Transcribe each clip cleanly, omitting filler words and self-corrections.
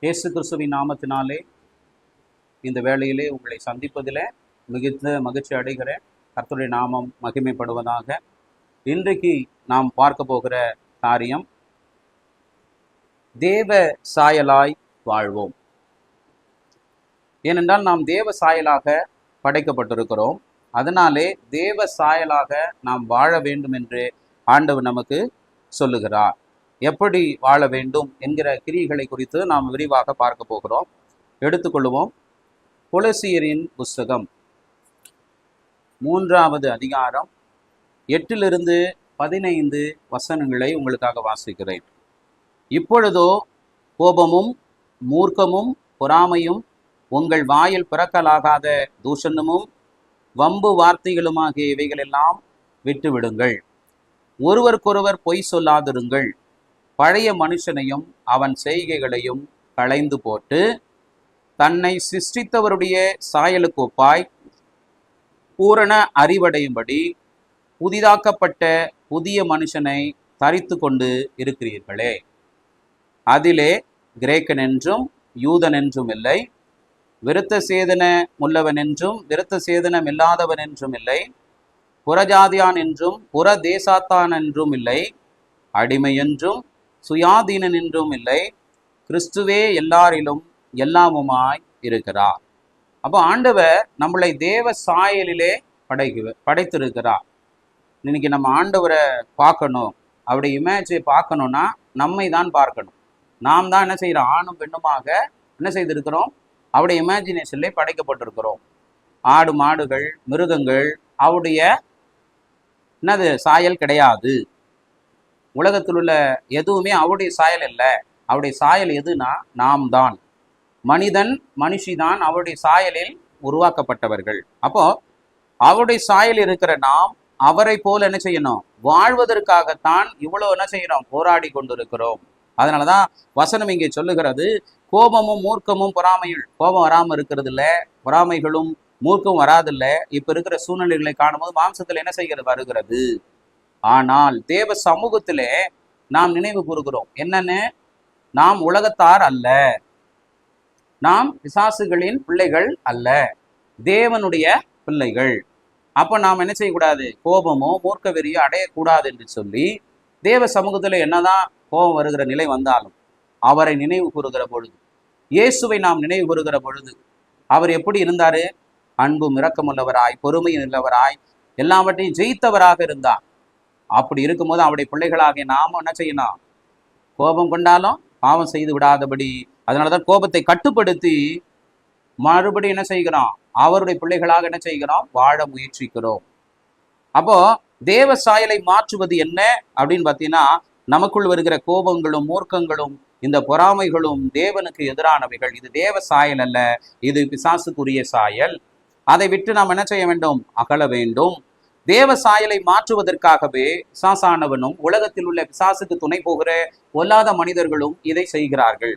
இயேசு கிறிஸ்துவின் நாமத்தினாலே இந்த வேளையிலே உங்களை சந்திப்பதில் மிகுந்த மகிழ்ச்சி அடைகிறேன். கர்த்தருடைய நாமம் மகிமைப்படுவதாக. இன்றைக்கு நாம் பார்க்க போகிற காரியம், தேவ சாயலாய் வாழ்வோம். ஏனென்றால் நாம் தேவ சாயலாக படைக்கப்பட்டிருக்கிறோம். அதனாலே தேவ சாயலாக நாம் வாழ வேண்டும் என்று ஆண்டவர் நமக்கு சொல்லுகிறார். எப்படி வாழ வேண்டும் என்கிற கிரியைகளை குறித்து நாம் விரிவாக பார்க்க போகிறோம். எடுத்துக்கொள்வோம். கொலோசியரின் புஸ்தகம் 3வது அதிகாரம் 8-15 வசனங்களை உங்களுக்காக வாசிக்கிறேன். இப்பொழுதோ கோபமும் மூர்க்கமும் பொறாமையும் உங்கள் வாயில் பிறக்கலாகாத தூஷணமும் வம்பு வார்த்தைகளுமாகிய இவைகளெல்லாம் விட்டுவிடுங்கள். ஒருவருக்கொருவர் பொய் சொல்லாதிருங்கள். பழைய மனுஷனையும் அவன் செய்கைகளையும் களைந்து போட்டு தன்னை சிருஷ்டித்தவருடைய சாயலுக்கு ஒப்பாய் பூரண அறிவடையும்படி புதிதாக்கப்பட்ட புதிய மனுஷனை தரித்து கொண்டு இருக்கிறீர்களே. அதிலே கிரேக்கன் என்றும் யூதன் என்றும் இல்லை, விருத்த சேதன உள்ளவன் என்றும் விருத்த சேதனம் இல்லாதவன் என்றும் இல்லை, புறஜாதியான் என்றும் புற தேசாத்தான் என்றும் இல்லை, அடிமை என்றும் சுயாதீனன் என்றும் இல்லை, கிறிஸ்துவே எல்லாரிலும் எல்லாமுமாய் இருக்கிறார். அப்போ ஆண்டவர் நம்மளை தேவ சாயலிலே படைத்திருக்கிறார். இன்னைக்கு நம்ம ஆண்டவரை பார்க்கணும், அவருடைய இமேஜை பார்க்கணும்னா நம்மை தான் பார்க்கணும். நாம் தான் என்ன செய்கிறோம்? ஆணும் பெண்ணுமாக என்ன செய்திருக்கிறோம்? அவருடைய இமேஜினேஷன்ல படைக்கப்பட்டிருக்கிறோம். ஆடு மாடுகள் மிருகங்கள் அவருடைய என்னது சாயல் கிடையாது. உலகத்தில் உள்ள எதுவுமே அவருடைய சாயல் இல்லை. அவருடைய சாயல் எதுனா நாம் தான். மனிதன் மனுஷிதான் அவருடைய சாயலில் உருவாக்கப்பட்டவர்கள். அப்போ அவருடைய சாயல் இருக்கிற நாம் அவரை போல என்ன செய்யணும்? வாழ்வதற்காகத்தான் இவ்வளவு என்ன செய்யணும்? போராடி கொண்டிருக்கிறோம். அதனாலதான் வசனம் இங்கே சொல்லுகிறது, கோபமும் மூர்க்கமும் பொறாமையும். கோபம் வராமல் இருக்கிறது இல்லை, பொறாமைகளும் மூர்க்கம் வராதில்ல. இப்ப இருக்கிற சூழ்நிலைகளை காணும்போது மாம்சத்துல என்ன செய்கிறது? வருகிறது. ஆனால் தேவ சமூகத்திலே நாம் நினைவு கூறுகிறோம். என்னன்னு? நாம் உலகத்தார் அல்ல, நாம் பிசாசுகளின் பிள்ளைகள் அல்ல, தேவனுடைய பிள்ளைகள். அப்ப நாம் என்ன செய்யக்கூடாது? கோபமோ மூர்க்க வெறியோ அடையக்கூடாது என்று சொல்லி தேவ சமூகத்துல என்னதான் கோபம் வருகிற நிலை வந்தாலும் அவரை நினைவு கூறுகிற பொழுது, இயேசுவை நாம் நினைவு கூறுகிற பொழுது, அவர் எப்படி இருந்தாரு? அன்பும் இரக்கமுள்ளவராய் பொறுமையும் உள்ளவராய் எல்லாவற்றையும் ஜெயித்தவராக இருந்தார். அப்படி இருக்கும்போது அவருடைய பிள்ளைகளாகிய நாம என்ன செய்யணும்? கோபம் கொண்டாலும் பாவம் செய்து விடாதபடி, அதனாலதான் கோபத்தை கட்டுப்படுத்தி மறுபடியும் என்ன செய்கிறோம்? அவருடைய பிள்ளைகளாக என்ன செய்கிறோம்? வாழ முயற்சிக்கிறோம். அப்போ தேவ சாயலை மாற்றுவது என்ன அப்படின்னு பார்த்தீங்கன்னா, நமக்குள் வருகிற கோபங்களும் மூர்க்கங்களும் இந்த பொறாமைகளும் தேவனுக்கு எதிரானவைகள். இது தேவ சாயல் அல்ல, இது பிசாசுக்குரிய சாயல். அதை விட்டு நாம் என்ன செய்ய வேண்டும்? அகல வேண்டும். தேவ சாயலை மாற்றுவதற்காகவே பிசாசானவனும் உலகத்தில் உள்ள பிசாசுக்கு துணை போகிற பொல்லாத மனிதர்களும் இதை செய்கிறார்கள்.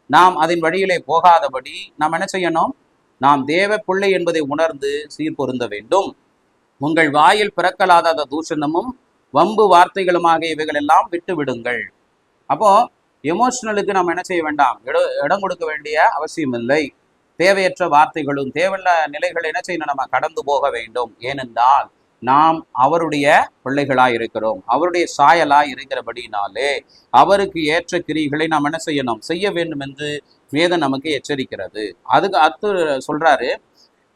நாம் அதன் வழியிலே போகாதபடி நாம் என்ன செய்யணும்? நாம் தேவ பிள்ளை என்பதை உணர்ந்து சீர்பொருந்த வேண்டும். உங்கள் வாயில் பிறக்கலாத தூஷணமும் வம்பு வார்த்தைகளுமாக இவைகள் எல்லாம் விட்டு விடுங்கள். அப்போ எமோஷனலுக்கு நாம் என்ன செய்ய வேண்டாம்? இடம் கொடுக்க வேண்டிய அவசியம் இல்லை. தேவையற்ற வார்த்தைகளும் தேவையில்ல நிலைகள் என்ன செய்யணும்? நம்ம கடந்து போக வேண்டும். ஏனென்றால் நாம் அவருடைய பிள்ளைகளாய் இருக்கிறோம், அவருடைய சாயலாய் இருக்கிறபடினாலே அவருக்கு ஏற்ற கிரிகளை நாம் என்ன செய்யணும்? செய்ய வேண்டும் என்று வேதம் நமக்கு எச்சரிக்கிறது. அதுக்கு அடுத்து சொல்றாரு,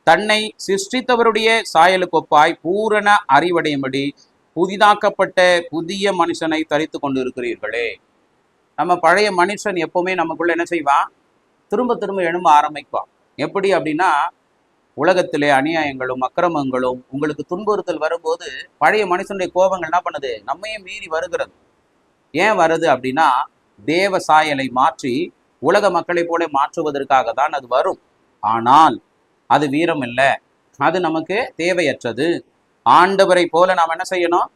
தன்னை சிருஷ்டித்தவருடைய சாயலுக்கு ஒப்பாய் பூரண அறிவடையும்படி புதிதாக்கப்பட்ட புதிய மனுஷனை தரித்து கொண்டு இருக்கிறீர்களே. நம்ம பழைய மனுஷன் எப்பவுமே நமக்குள்ள என்ன செய்வான்? திரும்ப திரும்ப எழும்ப ஆரம்பிப்பான். எப்படி அப்படின்னா, உலகத்திலே அநியாயங்களும் அக்கிரமங்களும் உங்களுக்கு துன்புறுத்தல் வரும்போது பழைய மனுஷனுடைய கோபங்கள் என்ன பண்ணுது? நம்மையே மீறி வருகிறது. ஏன் வருது அப்படின்னா, தேவ சாயலை மாற்றி உலக மக்களை போல மாற்றுவதற்காக தான் அது வரும். ஆனால் அது வீரம் இல்லை, அது நமக்கு தேவையற்றது. ஆண்டவரை போல நாம் என்ன செய்யணும்?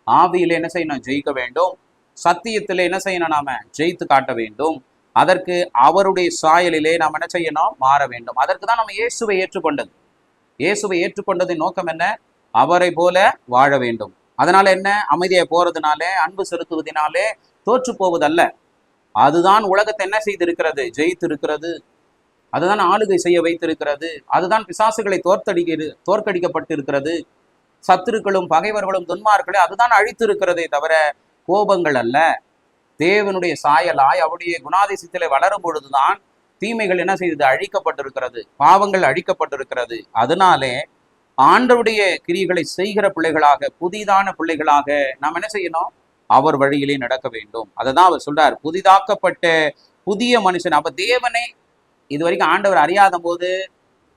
ஆவியில என்ன செய்யணும்? ஜெயிக்க வேண்டும். சத்தியத்திலே என்ன செய்யணும்? நாம ஜெயித்து காட்ட வேண்டும். அதற்கு அவருடைய சாயலிலே நாம் என்ன செய்யணும்? மாற வேண்டும். அதற்கு தான் நம்ம இயேசுவை ஏற்றுக்கொண்டது. இயேசுவை ஏற்றுக்கொண்டதின் நோக்கம் என்ன? அவரை போல வாழ வேண்டும். அதனால என்ன? அமைதியை போறதுனாலே, அன்பு செலுத்துவதனாலே தோற்று போவதல்ல. அதுதான் உலகத்தை என்ன செய்திருக்கிறது? ஜெயித்திருக்கிறது. அதுதான் ஆளுகை செய்ய வைத்திருக்கிறது. அதுதான் பிசாசுகளை தோற்கடிக்கப்பட்டிருக்கிறது. சத்துருக்களும் பகைவர்களும் துன்மார்களை அதுதான் அழித்திருக்கிறதே தவிர கோபங்கள் அல்ல. தேவனுடைய சாயலாய் அவருடைய குணாதிசயத்திலே வளரும் பொழுதுதான் தீமைகள் என்ன செய்தது? அழிக்கப்பட்டிருக்கிறது, பாவங்கள் அழிக்கப்பட்டிருக்கிறது. அதனாலே ஆண்டவருடைய கிரியைகளை செய்கிற பிள்ளைகளாக, புதிதான பிள்ளைகளாக நாம் என்ன செய்யணும்? அவர் வழியிலே நடக்க வேண்டும். அததான் அவர் சொல்றார், புதிதாக்கப்பட்ட புதிய மனுஷன். அப்ப தேவனை இது வரைக்கும் ஆண்டவர் அறியாத போது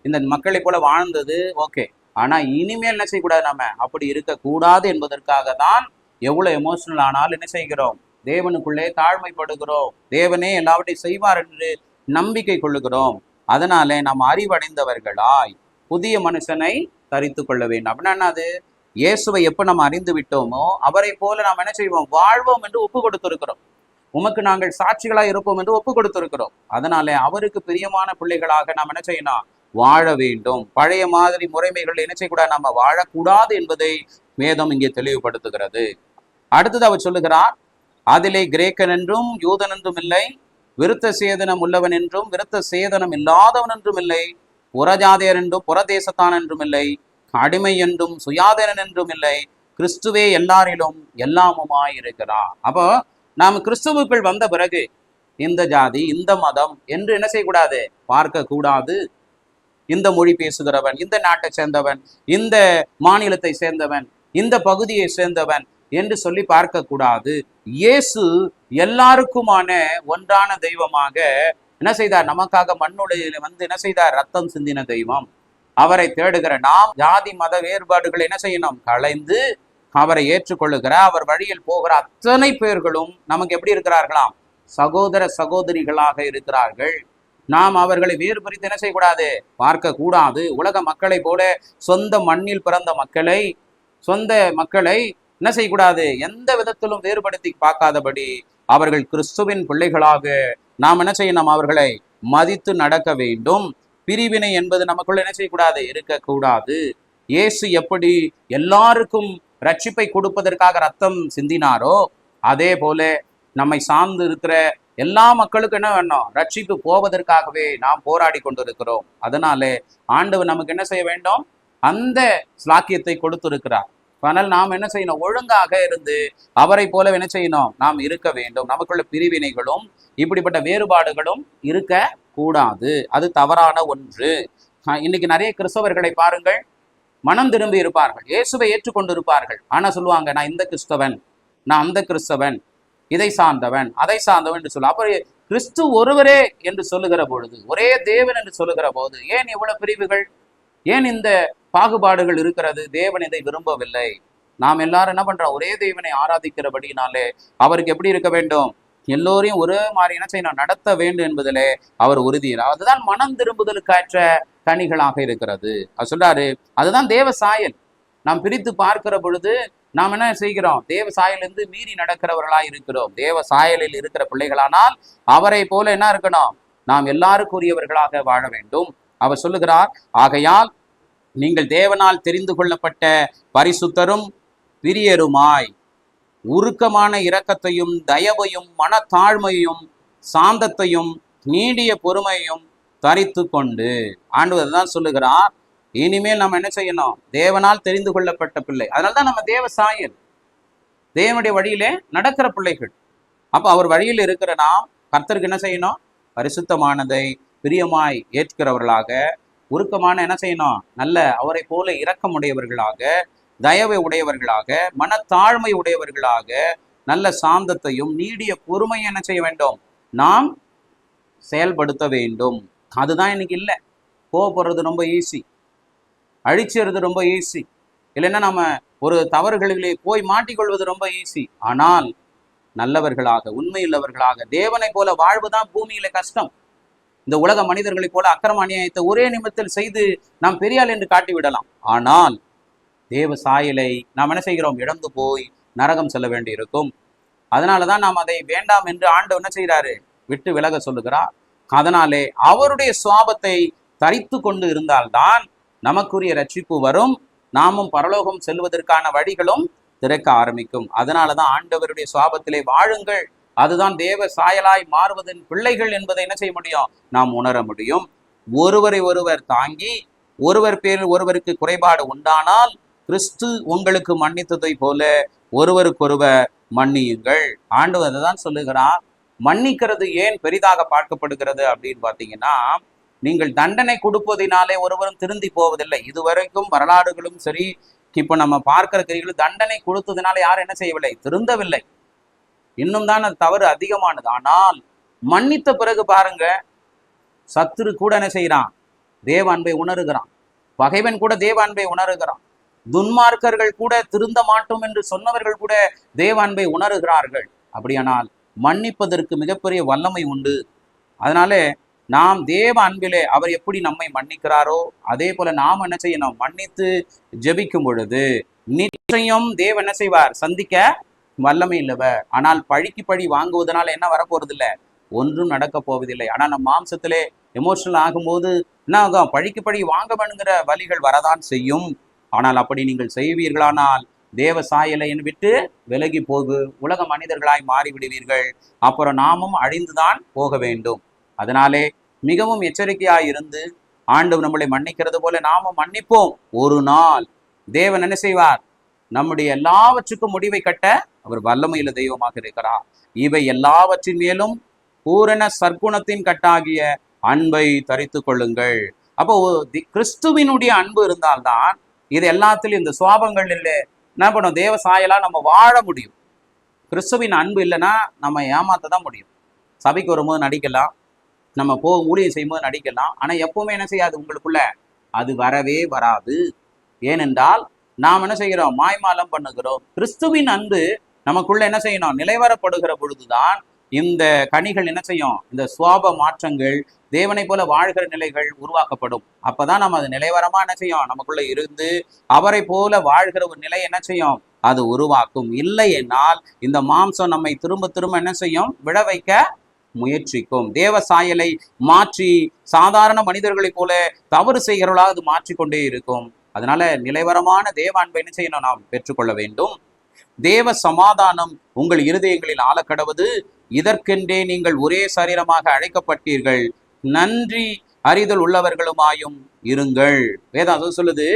இந்த மக்களை போல வாழ்ந்தது ஓகே. ஆனா இனிமேல் என்ன செய்யக்கூடாது? நம்ம அப்படி இருக்கக்கூடாது என்பதற்காக தான் எவ்வளவு எமோஷனல் ஆனாலும் என்ன செய்கிறோம்? தேவனுக்குள்ளே தாழ்மைப்படுகிறோம். தேவனே எல்லாவற்றையும் செய்வார் என்று நம்பிக்கை கொள்ளுகிறோம். அதனாலே நாம் அறிவடைந்தவர்களாய் புதிய மனுஷனை தரித்து கொள்ள வேண்டும். அப்படின்னா அது இயேசுவை எப்ப நம்ம அறிந்து விட்டோமோ அவரை போல நாம் என்ன செய்வோம்? வாழ்வோம் என்று ஒப்பு கொடுத்திருக்கிறோம். உமக்கு நாங்கள் சாட்சிகளாய் இருப்போம் என்று ஒப்பு கொடுத்திருக்கிறோம். அதனாலே அவருக்கு பிரியமான பிள்ளைகளாக நாம் என்ன செய்யணும்? வாழ வேண்டும். பழைய மாதிரி முறைமைகள் என்ன செய்யக்கூடாது? நம்ம வாழக்கூடாது என்பதை வேதம் இங்கே தெளிவுபடுத்துகிறது. அடுத்தது அவர் சொல்லுகிறார், அதிலே கிரேக்கன் என்றும் யூதன் என்றும் இல்லை, விருத்த சேதனம் உள்ளவன் என்றும் விருத்த சேதனம் இல்லாதவன் என்றும் இல்லை, புறஜாதியர் என்றும் புறதேசத்தான் என்றும் இல்லை, அடிமை என்றும் சுயாதீனன் என்றும் இல்லை, கிறிஸ்துவே எல்லாரிலும் எல்லாமுமாய் இருக்கிறார். அப்போ நாம் கிறிஸ்துவுக்குள் வந்த பிறகு இந்த ஜாதி இந்த மதம் என்று என்ன செய்யக்கூடாது? பார்க்க கூடாது. இந்த மொழி பேசுகிறவன், இந்த நாட்டை சேர்ந்தவன், இந்த மாநிலத்தை சேர்ந்தவன், இந்த பகுதியை சேர்ந்தவன் என்று சொல்லி பார்க்க கூடாது. இயேசு எல்லாருக்குமான ஒன்றான தெய்வமாக என்ன செய்தார்? நமக்காக மண்ணுடைய வந்து என்ன செய்தார்? ரத்தம் சிந்தின தெய்வம். அவரை தேடுகிற நாம் ஜாதி மத வேறுபாடுகளை என்ன செய்யணும்? களைந்து அவரை ஏற்றுக்கொள்ளுகிற, அவர் வழியில் போகிற அத்தனை பேர்களும் நமக்கு எப்படி இருக்கிறார்களாம்? சகோதர சகோதரிகளாக இருக்கிறார்கள். நாம் அவர்களை வேறுபடுத்தி என்ன செய்யக்கூடாது? பார்க்க கூடாது. உலக மக்களை போல சொந்த மண்ணில் பிறந்த மக்களை, சொந்த மக்களை என்ன செய்யக்கூடாது? எந்த விதத்திலும் வேறுபடுத்தி பார்க்காதபடி அவர்கள் கிறிஸ்துவின் பிள்ளைகளாக நாம் என்ன செய்யணும்? அவர்களை மதித்து நடக்க வேண்டும். பிரிவினை என்பது நமக்குள்ள என்ன செய்யக்கூடாது? இருக்கக்கூடாது. இயேசு எப்படி எல்லாருக்கும் ரட்சிப்பை கொடுப்பதற்காக ரத்தம் சிந்தினாரோ அதே போல நம்மை சார்ந்து இருக்கிற எல்லா மக்களுக்கும் என்ன வேணும்? ரட்சிப்பு போவதற்காகவே நாம் போராடி கொண்டிருக்கிறோம். அதனாலே ஆண்டவர் நமக்கு என்ன செய்ய வேண்டும்? அந்த ஸ்லாக்கியத்தை கொடுத்திருக்கிறார். ஆனால் நாம் என்ன செய்யணும்? ஒழுங்காக இருந்து அவரை போல என்ன செய்யணும்? நாம் இருக்க வேண்டும். நமக்குள்ள பிரிவினைகளும் இப்படிப்பட்ட வேறுபாடுகளும் இருக்க கூடாது. அது தவறான ஒன்று. இன்னைக்கு நிறைய கிறிஸ்தவர்களை பாருங்கள், மனம் திரும்பி இருப்பார்கள், இயேசுவை ஏற்றுக்கொண்டு இருப்பார்கள். ஆனா சொல்லுவாங்க, நான் இந்த கிறிஸ்தவன், நான் அந்த கிறிஸ்தவன், இதை சார்ந்தவன், அதை சார்ந்தவன் என்று சொல்ல. அப்ப கிறிஸ்து ஒருவரே என்று சொல்லுகிற பொழுது, ஒரே தேவன் என்று சொல்லுகிற போது ஏன் இவ்வளவு பிரிவுகள்? ஏன் இந்த பாகுபாடுகள் இருக்கிறது? தேவன் இதை விரும்பவில்லை. நாம் எல்லாரும் என்ன பண்றோம்? ஒரே தேவனை ஆராதிக்கிறபடினாலே அவருக்கு எப்படி இருக்க வேண்டும்? எல்லோரையும் ஒரே மாதிரி என்ன செய்யணும்? நடத்த வேண்டும் என்பதிலே அவர் உறுதியார். அதுதான் மனம் திரும்புதலுக்காற்ற கனிகளாக இருக்கிறது. அவர் சொல்றாரு, அதுதான் தேவ சாயல். நாம் பிரித்து பார்க்கிற பொழுது நாம் என்ன செய்கிறோம்? தேவ சாயலிருந்து மீறி நடக்கிறவர்களாய் இருக்கிறோம். தேவ சாயலில் இருக்கிற பிள்ளைகளானால் அவரை போல என்ன இருக்கணும்? நாம் எல்லாருக்குரியவர்களாக வாழ வேண்டும். அவர் சொல்லுகிறார், ஆகையால் நீங்கள் தேவனால் தெரிந்து கொள்ளப்பட்ட பரிசுத்தரும் பிரியருமாய் உருக்கமான இரக்கத்தையும் தயவையும் மனத்தாழ்மையும் சாந்தத்தையும் நீடிய பொறுமையும் தரித்து கொண்டு, ஆண்டவர் தான் சொல்லுகிறார், இனிமேல் நம்ம என்ன செய்யணும்? தேவனால் தெரிந்து கொள்ளப்பட்ட பிள்ளை. அதனால்தான் நம்ம தேவ சாயல், தேவனுடைய வழியிலே நடக்கிற பிள்ளைகள். அப்ப அவர் வழியில் இருக்கிற நாம் கர்த்தருக்கு என்ன செய்யணும்? பரிசுத்தமானதை பிரியமாய் ஏற்கிறவர்களாக, உருக்கமான என்ன செய்யணும்? நல்ல அவரை போல இரக்கமுடையவர்களாக, தயவை உடையவர்களாக, மனத்தாழ்மை உடையவர்களாக, நல்ல சாந்தத்தையும் நீடிய பொறுமையை என்ன செய்ய வேண்டும்? நாம் செயல்படுத்த வேண்டும். அதுதான் இன்னைக்கு இல்லை. கோவப்படுறது ரொம்ப ஈஸி, அழிச்சிறது ரொம்ப ஈஸி, இல்லைன்னா நம்ம ஒரு தவறுகளிலே போய் மாட்டிக்கொள்வது ரொம்ப ஈஸி. ஆனால் நல்லவர்களாக, உண்மையுள்ளவர்களாக, தேவனை போல வாழ்வுதான் பூமியில கஷ்டம். இந்த உலக மனிதர்களைப் போல அக்கிரம அநியாயத்தை ஒரே நிமிடத்தில் செய்து நாம் பெரியாள் என்று காட்டிவிடலாம். ஆனால் தேவ சாயலை நாம் என்ன செய்கிறோம்? இழந்து போய் நரகம் செல்ல வேண்டி இருக்கும். அதனாலதான் நாம் அதை வேண்டாம் என்று ஆண்டவர் என்ன செய்கிறாரு? விட்டு விலக சொல்லுகிறார். அதனாலே அவருடைய சுவாபத்தை தரித்து கொண்டு இருந்தால்தான் நமக்குரிய ரட்சிப்பு வரும். நாமும் பரலோகம் செல்வதற்கான வழிகளும் திறக்க ஆரம்பிக்கும். அதனாலதான் ஆண்டவருடைய சுவாபத்திலே வாழுங்கள் அதுதான் தேவ சாயலாய் மாறுவதன் பிள்ளைகள் என்பதை என்ன செய்ய முடியும், நாம் உணர முடியும். ஒருவரை ஒருவர் தாங்கி ஒருவர் பேரில் ஒருவருக்கு குறைபாடு உண்டானால் கிறிஸ்து உங்களுக்கு மன்னித்ததை போல ஒருவருக்கொருவர் மன்னியுங்கள். ஆண்டவர் அதை தான் சொல்லுகிறார். மன்னிக்கிறது ஏன் பெரிதாக பார்க்கப்படுகிறது அப்படின்னு பார்த்தீங்கன்னா, நீங்கள் தண்டனை கொடுப்பதினாலே ஒருவரும் திருந்தி போவதில்லை. இதுவரைக்கும் வரலாறுகளும் சரி, இப்ப நம்ம பார்க்கிற கைகளும் தண்டனை கொடுத்ததுனால யாரும் என்ன செய்யவில்லை, திருந்தவில்லை. இன்னும் தான் அது தவறு அதிகமானது. ஆனால் மன்னித்த பிறகு பாருங்க, சத்துரு கூட என்ன செய்யறான், தேவ அன்பை உணர்கிறான். பகைவன் கூட தேவ அன்பை உணர்கிறான். துன்மார்க்கர்கள் கூட திருந்த மாட்டோம் என்று சொன்னவர்கள் கூட தேவ அன்பை உணர்கிறார்கள். அப்படியானால் மன்னிப்பதற்கு மிகப்பெரிய வல்லமை உண்டு. அதனால நாம் தேவ அன்பிலே அவர் எப்படி நம்மை மன்னிக்கிறாரோ அதே போல நாம் என்ன செய்யணும், மன்னித்து ஜெபிக்கும் பொழுது நிச்சயம் தேவ என்ன செய்வார், சந்திக்க வல்லமை இல்லவர். ஆனால் பழிக்கு பழி வாங்குவதனால என்ன வரப்போறது இல்லை, ஒன்றும் நடக்க போவதில்லை. ஆனால் நம் மாம்சத்திலே எமோஷனல் ஆகும்போது என்ன ஆகும், பழிக்கு பழி வாங்க வேணுங்கிற வழிகள் வரதான் செய்யும். ஆனால் அப்படி நீங்கள் செய்வீர்களானால் தேவ சாயலை விட்டு விலகி போகு உலக மனிதர்களாய் மாறிவிடுவீர்கள். அப்புறம் நாமும் அழிந்துதான் போக வேண்டும். அதனாலே மிகவும் எச்சரிக்கையாய் இருந்து ஆண்டவர் நம்மளை மன்னிக்கிறது போல நாமும் மன்னிப்போம். ஒரு நாள் தேவன் என்ன செய்வார், நம்முடைய எல்லாவற்றுக்கும் முடிவை கட்ட அவர் வல்லமையில தெய்வமாக இருக்கிறார். இவை எல்லாவற்றின் மேலும் பூரண சற்குணத்தின் கட்டாகிய அன்பை தரித்து கொள்ளுங்கள். அப்போ கிறிஸ்துவினுடைய அன்பு இருந்தால்தான் இது எல்லாத்திலும் இந்த சுவாபங்கள் இல்லை என்ன பண்ணும், தேவ சாயலா நம்ம வாழ முடியும். கிறிஸ்துவின் அன்பு இல்லைன்னா நம்ம ஏமாத்த தான் முடியும். சபைக்கு வரும்போது நடிக்கலாம், நம்ம ஊழியம் செய்யும்போது நடிக்கலாம். ஆனா எப்பவுமே என்ன செய்யாது, உங்களுக்குள்ள அது வரவே வராது. ஏனென்றால் நாம் என்ன செய்கிறோம், மாய்மாலம் பண்ணுகிறோம். கிறிஸ்துவின் அன்பு நமக்குள்ள என்ன செய்யணும், நிலைவரப்படுகிற பொழுதுதான் இந்த கனிகள் என்ன செய்யும், இந்த சுவாப மாற்றங்கள், தேவனை போல வாழ்கிற நிலைகள் உருவாக்கப்படும். அப்பதான் நம்ம அது நிலைவரமா என்ன செய்யும், நமக்குள்ள இருந்து அவரை போல வாழ்கிற ஒரு நிலை என்ன செய்யும், அது உருவாக்கும். இல்லை என்னால் இந்த மாம்சம் நம்மை திரும்ப திரும்ப என்ன செய்யும், விட வைக்க முயற்சிக்கும். தேவ சாயலை மாற்றி சாதாரண மனிதர்களைப் போல தவறு செய்கிறவர்களாக அது மாற்றிக்கொண்டே இருக்கும். அதனால நிலைவரமான தேவ அன்பை என்ன செய்யணும், நாம் பெற்றுக்கொள்ள வேண்டும். தேவ சமாதானம் உங்கள் இருதயங்களில் ஆளக்கடவது. இதற்கென்றே நீங்கள் ஒரே சரீரமாக அழைக்கப்பட்டீர்கள், நன்றி அறிதல் உள்ளவர்களுமாயும் இருங்கள். வேதம் சொல்லுது,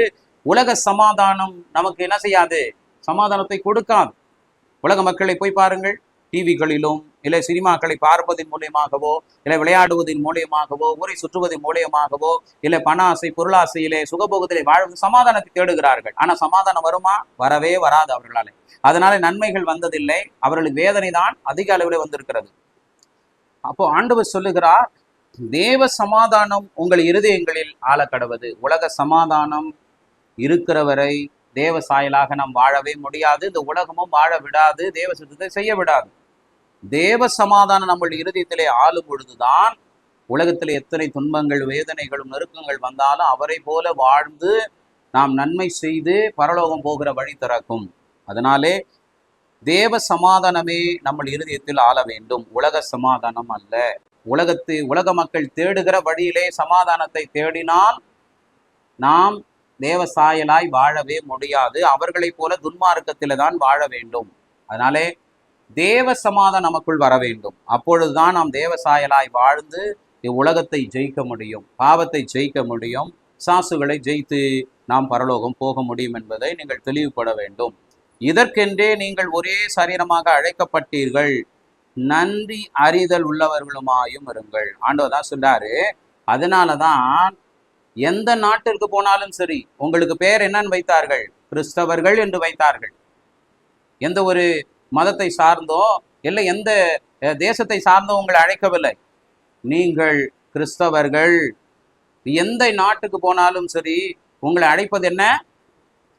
உலக சமாதானம் நமக்கு என்ன செய்யாது, சமாதானத்தை கொடுக்காது. உலக மக்களை போய் பாருங்கள், டிவிகளிலும் இல்லை சினிமாக்களை பார்ப்பதன் மூலியமாகவோ இல்லை விளையாடுவதன் மூலியமாகவோ ஊரை சுற்றுவதன் மூலியமாகவோ இல்லை பண ஆசை பொருளாசையிலே சுகபோகத்திலே வாழ்வது சமாதானத்தை தேடுகிறார்கள். ஆனா சமாதானம் வருமா, வரவே வராது அவர்களாலே. அதனால நன்மைகள் வந்ததில்லை, அவர்களுக்கு வேதனை தான் அதிக அளவில் வந்திருக்கிறது. அப்போ ஆண்டவர் சொல்லுகிறார், தேவ சமாதானம் உங்கள் இருதயங்களில் ஆளக்கடவது. உலக சமாதானம் இருக்கிறவரை தேவ சாயலாக நாம் வாழவே முடியாது. இந்த உலகமும் வாழ விடாது, தேவ சித்தத்தை செய்ய விடாது. தேவ சமாதானம் நம்ம இருதயத்திலே ஆளும் பொழுதுதான் உலகத்திலே எத்தனை துன்பங்கள் வேதனைகளும் நெருக்கங்கள் வந்தாலும் அவரை போல வாழ்ந்து நாம் நன்மை செய்து பரலோகம் போகிற வழி திறக்கும். அதனாலே தேவ சமாதானமே நம்ம இருதயத்தில் ஆள வேண்டும், உலக சமாதானம் அல்ல. உலக மக்கள் தேடுகிற வழியிலே சமாதானத்தை தேடினால் நாம் தேவ சாயலாய் வாழவே முடியாது. அவர்களைப் போல துன்மார்க்கத்தில தான் வாழ வேண்டும். அதனாலே தேவ சமாதானம் நமக்குள் வர வேண்டும். அப்பொழுதுதான் நாம் தேவ சாயலாய் வாழ்ந்து இவ்வுலகத்தை ஜெயிக்க முடியும், பாவத்தை ஜெயிக்க முடியும், சாசுகளை ஜெயித்து நாம் பரலோகம் போக முடியும் என்பதை நீங்கள் தெளிவுபட வேண்டும். இதற்கென்றே நீங்கள் ஒரே சரீரமாக அழைக்கப்பட்டீர்கள், நன்றி அறிதல் உள்ளவர்களுமாயும் இருங்கள். ஆண்டவர் தான் சொல்றாரு. அதனாலதான் எந்த நாட்டிற்கு போனாலும் சரி உங்களுக்கு பேர் என்னன்னு வைத்தார்கள், கிறிஸ்தவர்கள் என்று வைத்தார்கள். எந்த ஒரு மதத்தை சார்ந்தோ இல்லை எந்த தேசத்தை சார்ந்தோ உங்களை அழைக்கவில்லை, நீங்கள் கிறிஸ்தவர்கள். எந்த நாட்டுக்கு போனாலும் சரி உங்களை அழைப்பது என்ன,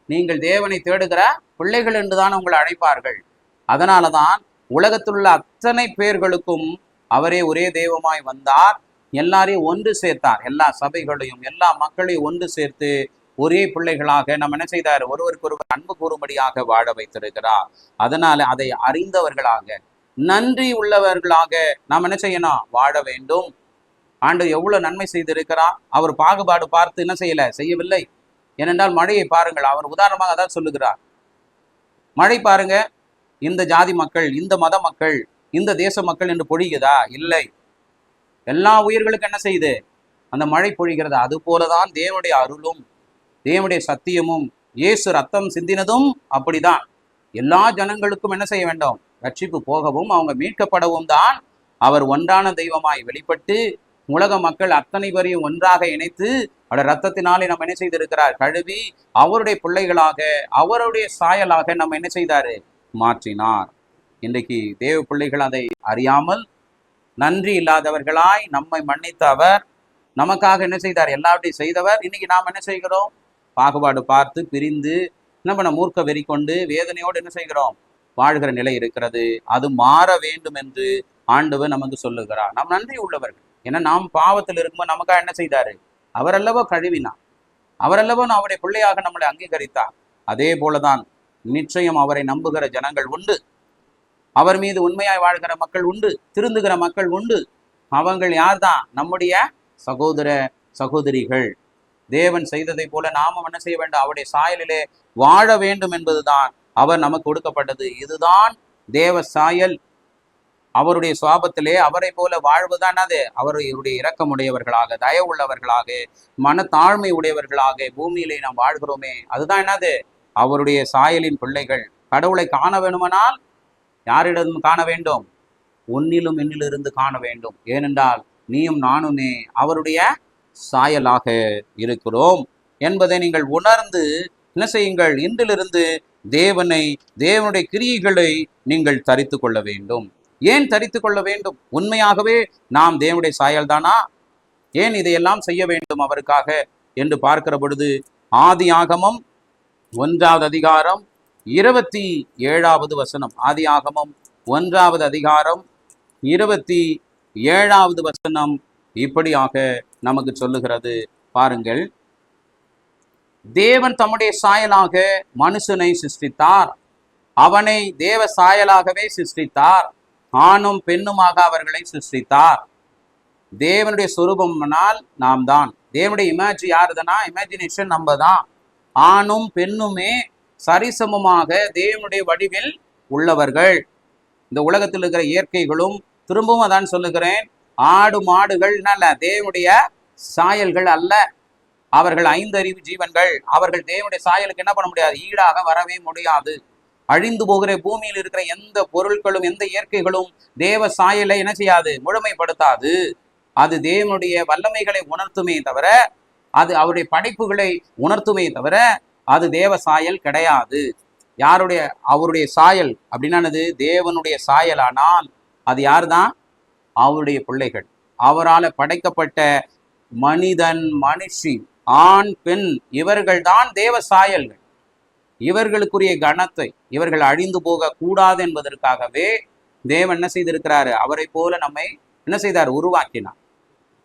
நீங்கள் தேவனை தேடுகிற பிள்ளைகள் என்றுதான் உங்களை அழைப்பார்கள். அதனாலதான் உலகத்தில் உள்ள அத்தனை பேர்களுக்கும் அவரே ஒரே தெய்வமாய் வந்தார், எல்லாரையும் ஒன்று சேர்த்தார், எல்லா சபைகளையும் எல்லா மக்களையும் ஒன்று சேர்த்து ஒரே பிள்ளைகளாக நம்ம என்ன செய்தார், ஒருவருக்கொருவர் அன்பு கூறும்படியாக வாழ வைத்திருக்கிறார். அதனால அதை அறிந்தவர்களாக நன்றி உள்ளவர்களாக நாம் என்ன செய்யணும், வாழ வேண்டும். ஆண்டவர் எவ்வளவு நன்மை செய்திருக்கிறார். அவர் பாகுபாடு பார்த்து என்ன செய்யவில்லை. ஏனென்றால் மழையை பாருங்கள், அவர் உதாரணமாக அதான் சொல்லுகிறார். மழை பாருங்க, இந்த ஜாதி மக்கள் இந்த மத மக்கள் இந்த தேச மக்கள் என்று பொழியுதா? இல்லை. எல்லா உயிர்களுக்கும் என்ன செய்யுது? அந்த மழை பொழிகிறது. அது போலதான் தேவனுடைய அருளும் தேவனுடைய சத்தியமும் இயேசு ரத்தம் சிந்தினதும் அப்படிதான். எல்லா ஜனங்களுக்கும் என்ன செய்ய வேண்டும்? ரட்சிப்பு போகவும் அவங்க மீட்கப்படவும் தான் அவர் ஒன்றான தெய்வமாய் வெளிப்பட்டு உலக மக்கள் அத்தனை பேரையும் ஒன்றாக இணைத்து அவருடைய ரத்தத்தினாலே நம்ம என்ன செய்திருக்கிறார்? கழுவி அவருடைய பிள்ளைகளாக அவருடைய சாயலாக நம்ம என்ன செய்தாரு? மாற்றினார். இன்றைக்கு தேவ பிள்ளைகள் அதை அறியாமல் நன்றி இல்லாதவர்களாய் நம்மை மன்னித்த அவர் நமக்காக என்ன செய்தார்? எல்லாவற்றையும் செய்தவர். இன்னைக்கு நாம் என்ன செய்கிறோம்? பாகுபாடு பார்த்து பிரிந்து நம்ம மூர்க்க வெறி கொண்டு வேதனையோடு என்ன செய்கிறோம்? வாழ்கிற நிலை இருக்கிறது. அது மாற வேண்டும் என்று ஆண்டவர் நமக்கு சொல்லுகிறார். நாம் நன்றி உள்ளவர்கள். ஏன்னா நாம் பாவத்தில் இருக்கும்போது நமக்காக என்ன செய்தாரு? அவரல்லவோ கழுவினார். அவரல்லவோ அவருடைய பிள்ளையாக நம்மளை அங்கீகரித்தார். அதே போலதான் நிச்சயம் அவரை நம்புகிற ஜனங்கள் உண்டு. அவர் மீது உண்மையாய் வாழ்கிற மக்கள் உண்டு. திருந்துகிற மக்கள் உண்டு. அவங்கள் யார்தான்? நம்முடைய சகோதர சகோதரிகள். தேவன் செய்ததை போல நாமும் என்ன செய்ய வேண்டும்? அவருடைய சாயலிலே வாழ வேண்டும் என்பதுதான் அவர் நமக்கு கொடுக்கப்பட்டது. இதுதான் தேவ சாயல். அவருடைய சுவாபத்திலே அவரை போல வாழ்வுதான் அது. அவருடைய இரக்கமுடையவர்களாக, தயவுள்ளவர்களாக, மனத்தாழ்மை உடையவர்களாக பூமியிலே நாம் வாழ்கிறோமே, அதுதான் என்னது? அவருடைய சாயலின் பிள்ளைகள். கடவுளை காண வேணுமானால் யாரிடம் காண வேண்டும்? உன்னிலும் என்னிலிருந்து காண வேண்டும். ஏனென்றால் நீயும் நானுமே அவருடைய சாயலாக இருக்கிறோம் என்பதை நீங்கள் உணர்ந்து என்ன செய்யுங்கள்? இன்றிலிருந்து தேவனுடைய கிரியைகளை நீங்கள் தரித்து கொள்ள வேண்டும். ஏன் தரித்து கொள்ள வேண்டும்? உண்மையாகவே நாம் தேவனுடைய சாயல் தானா? ஏன் இதையெல்லாம் செய்ய வேண்டும் அவருக்காக என்று பார்க்கிற பொழுது ஆதியாகமம் 1வது அதிகாரம் 27வது வசனம். ஆதியாகமம் 1வது அதிகாரம் 27வது வசனம் இப்படியாக நமக்கு சொல்லுகிறது. பாருங்கள். தேவன் தம்முடைய சாயலாக மனுஷனை சிருஷ்டித்தார். அவனை தேவ சாயலாகவே சிருஷ்டித்தார். ஆணும் பெண்ணுமாக அவர்களை சிருஷ்டித்தார். தேவனுடைய சொரூபம்னால் நாம் தான். தேவனுடைய இமேஜினேஷன் நம்ம தான். ஆணும் பெண்ணுமே சரிசமமாக தேவனுடைய வடிவில் உள்ளவர்கள். இந்த உலகத்தில் இருக்கிற இயற்கைகளும் திரும்பவும் அதான் சொல்லுகிறேன், ஆடு மாடுகள் அல்ல, தேவனுடைய சாயல்கள் அல்ல. அவர்கள் 5 அறிவு ஜீவன்கள். அவர்கள் தேவனுடைய சாயலுக்கு என்ன பண்ண முடியாது? ஈடாக வரவே முடியாது. அழிந்து போகிற பூமியில் இருக்கிற எந்த பொருட்களும் எந்த இயற்கைகளும் தேவ சாயலை என்ன செய்யாது? முழுமைப்படுத்தாது. அது தேவனுடைய வல்லமைகளை உணர்த்துமே தவிர, அது அவருடைய படைப்புகளை உணர்த்துமே தவிர அது தேவ சாயல் கிடையாது. அவருடைய சாயல் அப்படின்னானது தேவனுடைய சாயலானால் அது யாருதான்? அவருடைய பிள்ளைகள். அவரால் படைக்கப்பட்ட மனிதன், மனுஷி, ஆண், பெண், இவர்கள் தான் தேவ சாயல்கள். இவர்களுக்குரிய கணத்தை இவர்கள் அழிந்து போக கூடாது என்பதற்காகவே தேவன் என்ன செய்திருக்கிறாரு? அவரை போல நம்மை என்ன செய்தார்? உருவாக்கினார்.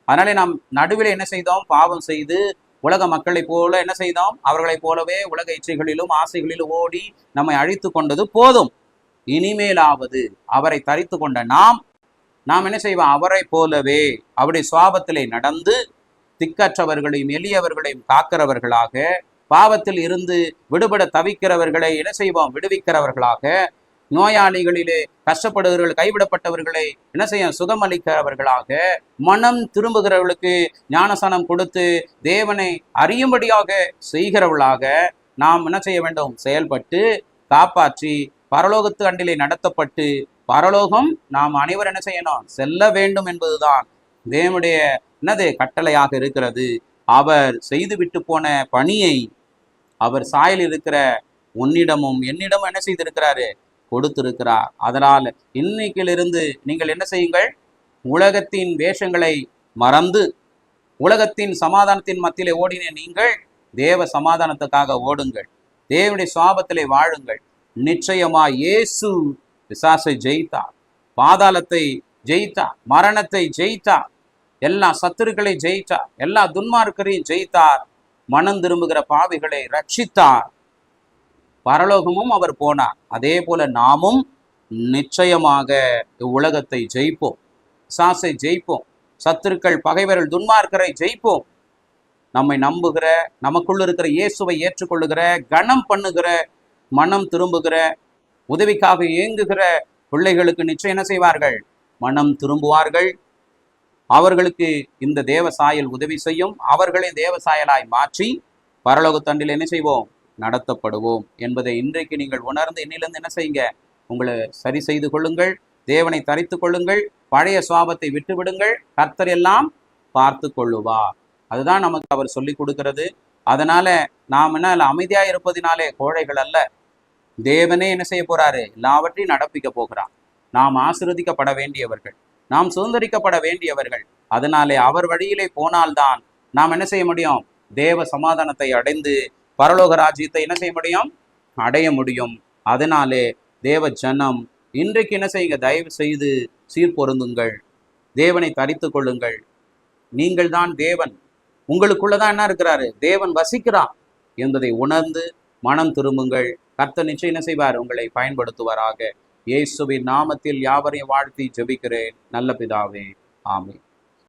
அதனாலே நாம் நடுவில் என்ன செய்தோம்? பாவம் செய்து உலக மக்களை போல என்ன செய்தோம்? அவர்களைப் போலவே உலக இச்சைகளிலும் ஆசைகளிலும் ஓடி நம்மை அழித்து கொண்டது போதும். இனிமேலாவது அவரை தரித்து கொண்ட நாம் என்ன செய்வோம்? அவரை போலவே அவருடைய சுவாபத்திலே நடந்து திக்கற்றவர்களையும் எளியவர்களையும் காக்கிறவர்களாக, பாவத்தில் இருந்து விடுபட தவிக்கிறவர்களை என்ன செய்வோம்? விடுவிக்கிறவர்களாக, நோயாளிகளிலே கஷ்டப்படுகிறவர்கள், கைவிடப்பட்டவர்களை என்ன செய்ய? சுகமளிக்கிறவர்களாக, மனம் திரும்புகிறவர்களுக்கு ஞானஸ்நானம் கொடுத்து தேவனை அறியும்படியாக செய்கிறவர்களாக நாம் என்ன செய்ய வேண்டும்? செயல்பட்டு காப்பாற்றி பரலோகத்து அண்டிலே நடத்தப்பட்டு பரலோகம் நாம் அனைவரும் என்ன செய்யணும்? செல்ல வேண்டும் என்பதுதான் தேவனுடைய கட்டளையாக இருக்கிறது. அவர் செய்துவிட்டு போன பணியை அவர் சாயல் இருக்கிற உன்னிடமும் என்னிடமும் என்ன செய்திருக்கிறாரு? கொடுத்திருக்கிறார். அதனால் இன்னைக்கிலிருந்து நீங்கள் என்ன செய்யுங்கள்? உலகத்தின் வேஷங்களை மறந்து உலகத்தின் சமாதானத்தின் மத்தியிலே ஓடின நீங்கள் தேவ சமாதானத்துக்காக ஓடுங்கள். தேவனுடைய சுவாபத்திலே வாழுங்கள். நிச்சயமா இயேசு பிசாசை ஜெயித்தார், பாதாளத்தை ஜெயித்தார், மரணத்தை ஜெயித்தார், எல்லா சத்துருக்களை ஜெயித்தார், எல்லா துன்மார்க்கரையும் ஜெயித்தார், மனம் திரும்புகிற பாவிகளை ரட்சித்தார், பரலோகமும் அவர் போனார். அதே போல நாமும் நிச்சயமாக உலகத்தை ஜெயிப்போம், பிசாசை ஜெயிப்போம், சத்துருக்கள் பகைவர்கள் துன்மார்க்கரை ஜெயிப்போம். நம்மை நம்புகிற, நமக்குள்ள இருக்கிற இயேசுவை ஏற்றுக்கொள்ளுகிற, கனம் பண்ணுகிற, மனம் திரும்புகிற, உதவிக்காக ஏங்குகிற பிள்ளைகளுக்கு நிச்சயம் என்ன செய்வார்கள்? மனம் திரும்புவார்கள். அவர்களுக்கு இந்த தேவ சாயல் உதவி செய்யும். அவர்களை தேவ சாயலாய் மாற்றி பரலோக தண்டில் என்ன செய்வோம்? நடத்தப்படுவோம் என்பதை இன்றைக்கு நீங்கள் உணர்ந்து இன்னிலிருந்து என்ன செய்யுங்க? உங்களை சரி செய்து கொள்ளுங்கள். தேவனை தரித்து கொள்ளுங்கள். பழைய சுவாபத்தை விட்டு விடுங்கள். கர்த்தர் எல்லாம் பார்த்து கொள்ளுவார். அதுதான் நமக்கு அவர் சொல்லி கொடுக்கிறது. அதனால நாம் என்ன அமைதியா இருப்பதினாலே கோழைகள் அல்ல. தேவனே என்ன செய்ய போறாரு? எல்லாவற்றையும் நடப்பிக்க போகிறார். நாம் ஆசீர்வதிக்கப்பட வேண்டியவர்கள், நாம் சுதந்திரிக்கப்பட வேண்டியவர்கள். அதனாலே அவர் வழியிலே போனால்தான் நாம் என்ன செய்ய முடியும்? தேவ சமாதானத்தை அடைந்து பரலோக ராஜ்யத்தை என்ன செய்ய முடியும்? அடைய முடியும். அதனாலே தேவ ஜனம் இன்றைக்கு என்ன செய்யுங்க? தயவு செய்து சீர்பொருந்துங்கள். தேவனை தரித்து கொள்ளுங்கள். நீங்கள் தான் தேவன். உங்களுக்குள்ளதான் என்ன இருக்கிறாரு? தேவன் வசிக்கிறார் என்பதை உணர்ந்து மனம் திரும்புங்கள். கர்த்தர் நிச்சயம் என்ன செய்வார்? உங்களை பயன்படுத்துவாராக. இயேசுவின் நாமத்தில் யாவரையும் வாழ்த்தி ஜெபிக்கிறேன் நல்ல பிதாவே. ஆமென்.